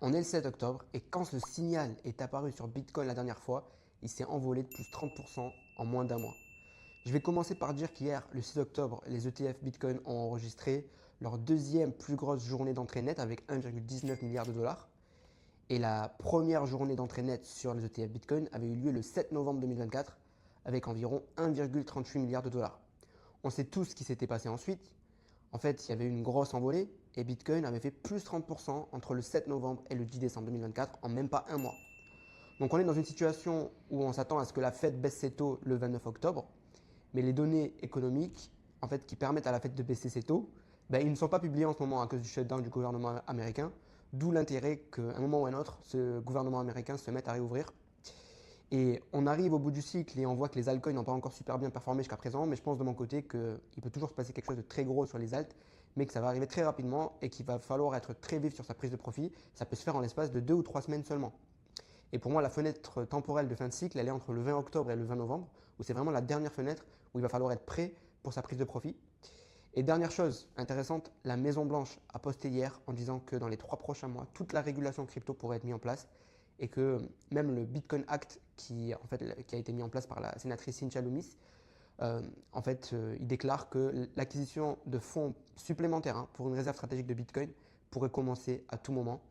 On est le 7 octobre et quand le signal est apparu sur Bitcoin la dernière fois, il s'est envolé de plus 30% en moins d'un mois. Je vais commencer par dire qu'hier, le 6 octobre, les ETF Bitcoin ont enregistré leur deuxième plus grosse journée d'entrée nette avec 1,19 milliard de dollars. Et la première journée d'entrée nette sur les ETF Bitcoin avait eu lieu le 7 novembre 2024 avec environ 1,38 milliard de dollars. On sait tous ce qui s'était passé ensuite. En fait, il y avait eu une grosse envolée et Bitcoin avait fait plus 30% entre le 7 novembre et le 10 décembre 2024 en même pas un mois. Donc on est dans une situation où on s'attend à ce que la Fed baisse ses taux le 29 octobre, mais les données économiques en fait, qui permettent à la Fed de baisser ses taux, ils ne sont pas publiés en ce moment à cause du shutdown du gouvernement américain, d'où l'intérêt qu'à un moment ou à un autre, ce gouvernement américain se mette à réouvrir. Et on arrive au bout du cycle et on voit que les altcoins n'ont pas encore super bien performé jusqu'à présent, mais je pense de mon côté qu'il peut toujours se passer quelque chose de très gros sur les alts, mais que ça va arriver très rapidement et qu'il va falloir être très vif sur sa prise de profit. Ça peut se faire en l'espace de 2 ou 3 semaines seulement. Et pour moi, la fenêtre temporelle de fin de cycle, elle est entre le 20 octobre et le 20 novembre, où c'est vraiment la dernière fenêtre où il va falloir être prêt pour sa prise de profit. Et dernière chose intéressante, la Maison Blanche a posté hier en disant que dans les 3 prochains mois, toute la régulation crypto pourrait être mise en place et que même le Bitcoin Act qui a été mis en place par la sénatrice Cynthia Lummis, il déclare que l'acquisition de fonds supplémentaires pour une réserve stratégique de Bitcoin pourrait commencer à tout moment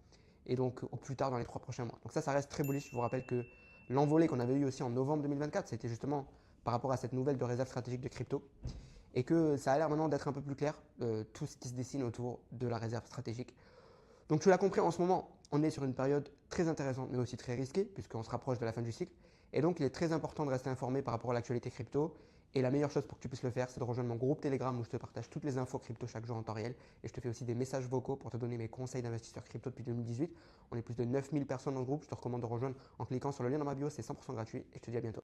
et donc au plus tard dans les 3 prochains mois. Donc ça reste très bullish. Je vous rappelle que l'envolée qu'on avait eu aussi en novembre 2024, c'était justement par rapport à cette nouvelle de réserve stratégique de crypto et que ça a l'air maintenant d'être un peu plus clair, tout ce qui se dessine autour de la réserve stratégique. Donc tu l'as compris, en ce moment, on est sur une période très intéressante, mais aussi très risquée, puisqu'on se rapproche de la fin du cycle. Et donc il est très important de rester informé par rapport à l'actualité crypto. Et la meilleure chose pour que tu puisses le faire, c'est de rejoindre mon groupe Telegram où je te partage toutes les infos crypto chaque jour en temps réel. Et je te fais aussi des messages vocaux pour te donner mes conseils d'investisseur crypto depuis 2018. On est plus de 9000 personnes dans le groupe. Je te recommande de rejoindre en cliquant sur le lien dans ma bio, c'est 100% gratuit. Et je te dis à bientôt.